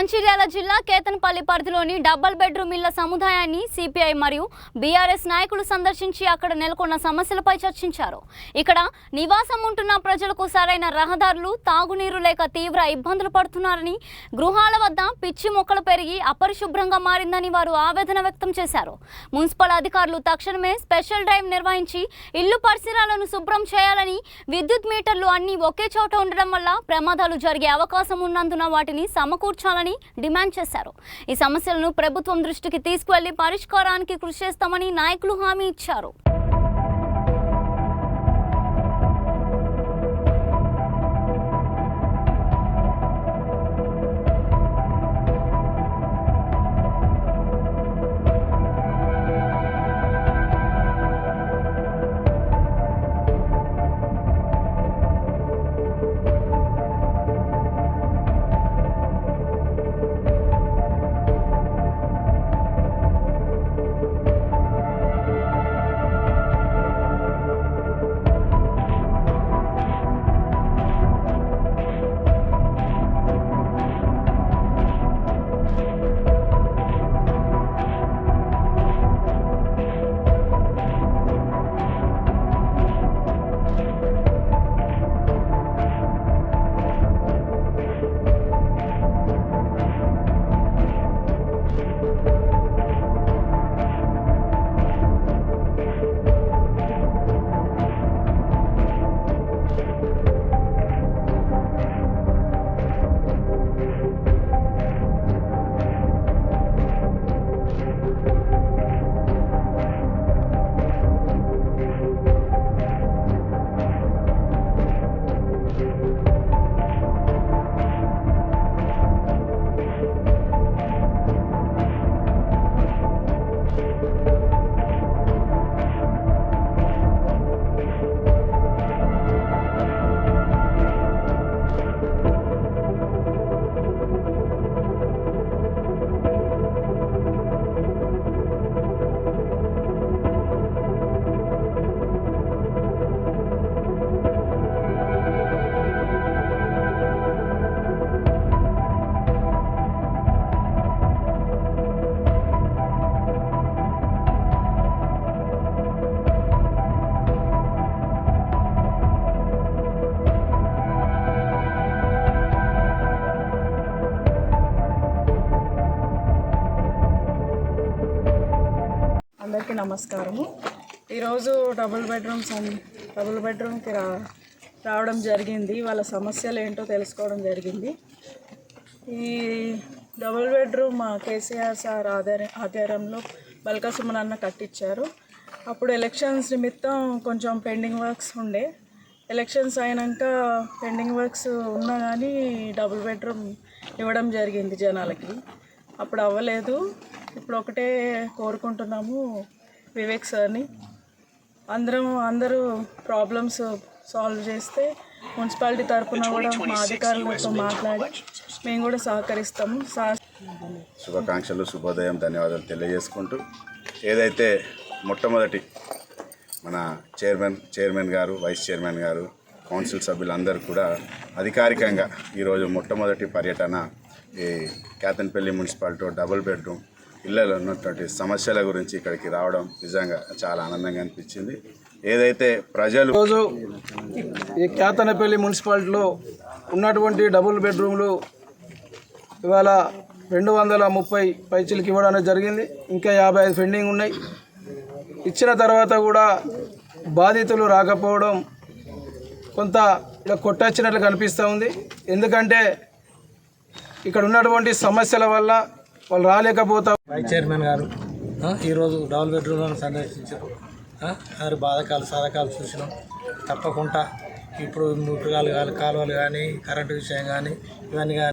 మంచిర్యాల జిల్లా కేతనపల్లి పరిధిలోని double bedroom ఇళ్ల సముదాయాన్ని సిపిఐ మరియు బీఆర్ఎస్ నాయకులు సందర్శించి అక్కడ నెలకొన్న సమస్యలపై చర్చించారు. ఇక్కడ నివాసం ఉంటున్న ప్రజలకు సరైన రహదారులు, తాగునీరు లేక తీవ్ర ఇబ్బందులు పడుతున్నారని, గృహాల వద్ద పిచ్చి మొక్కలు పెరిగి అపరిశుభ్రంగా మారిందని వారు ఆవేదన వ్యక్తం చేశారు. మున్సిపల్ అధికారులు తక్షణమే స్పెషల్ డ్రైవ్ నిర్వహించి ఇల్లు పరిసరాలను శుభ్రం చేయాలని, విద్యుత్ మీటర్లు అన్ని ఒకే చోట ఉండడం వల్ల ప్రమాదాలు జరిగే అవకాశం ఉన్నందున వాటిని సమకూర్చాలని డిమాండ్ చేశారు. ఈ సమస్యలను ప్రభుత్వం దృష్టికి తీసుకువెళ్లి పరిష్కారానికి కృషి చేస్తామని నాయకులు హామీ ఇచ్చారు. అందరికీ నమస్కారము. ఈరోజు డబుల్ బెడ్రూమ్కి రావడం జరిగింది. వాళ్ళ సమస్యలు ఏంటో తెలుసుకోవడం జరిగింది. ఈ డబుల్ బెడ్రూమ్ మా కేసీఆర్ సార్ ఆధ్వర్యంలో బల్కా సుమన్ అన్న కట్టించారు. అప్పుడు ఎలక్షన్స్ నిమిత్తం కొంచెం పెండింగ్ వర్క్స్ ఉండే. ఎలక్షన్స్ అయినాక పెండింగ్ వర్క్స్ ఉన్నా కానీ డబుల్ బెడ్రూమ్ ఇవ్వడం జరిగింది జనాలకి. అప్పుడు అవ్వలేదు. ఇప్పుడు ఒకటే కోరుకుంటున్నాము వివేక్ సార్ని, అందరూ ప్రాబ్లమ్స్ సాల్వ్ చేస్తే మున్సిపాలిటీ తరఫున కూడా మా అధికారులతో మాట్లాడి మేము కూడా సహకరిస్తాము. శుభాకాంక్షలు, శుభోదయం, ధన్యవాదాలు తెలియజేసుకుంటూ, ఏదైతే మొట్టమొదటి మన చైర్మన్ గారు, వైస్ చైర్మన్ గారు, కౌన్సిల్ సభ్యులందరూ కూడా అధికారికంగా ఈరోజు మొట్టమొదటి పర్యటన ఈ కేతనపల్లి మున్సిపాలిటీ డబుల్ బెడ్రూమ్ ఇళ్లలో ఉన్నటువంటి సమస్యల గురించి ఇక్కడికి రావడం నిజంగా చాలా ఆనందంగా అనిపించింది. ఏదైతే ప్రజలు రోజు ఈ కేతనపల్లి మున్సిపాలిటీలో ఉన్నటువంటి డబుల్ బెడ్రూమ్లు ఇవాళ 230 పైచీలకి ఇవ్వడానికి జరిగింది. ఇంకా 55 పెండింగ్ ఉన్నాయి. ఇచ్చిన తర్వాత కూడా బాధితులు రాకపోవడం కొంత ఇలా కొట్టొచ్చినట్లు కనిపిస్తూ ఉంది. ఎందుకంటే ఇక్కడ ఉన్నటువంటి సమస్యల వల్ల వాళ్ళు రాలేకపోతారు. వైస్ చైర్మన్ గారు ఈరోజు డబుల్ బెడ్రూమ్లను సందర్శించారు. వారి బాధకాలు సాధకాలు చూసినాం. తప్పకుండా ఇప్పుడు ముట్టుగాలు కానీ, కాలువలు కానీ, కరెంటు విషయం కానీ, ఇవన్నీ కానీ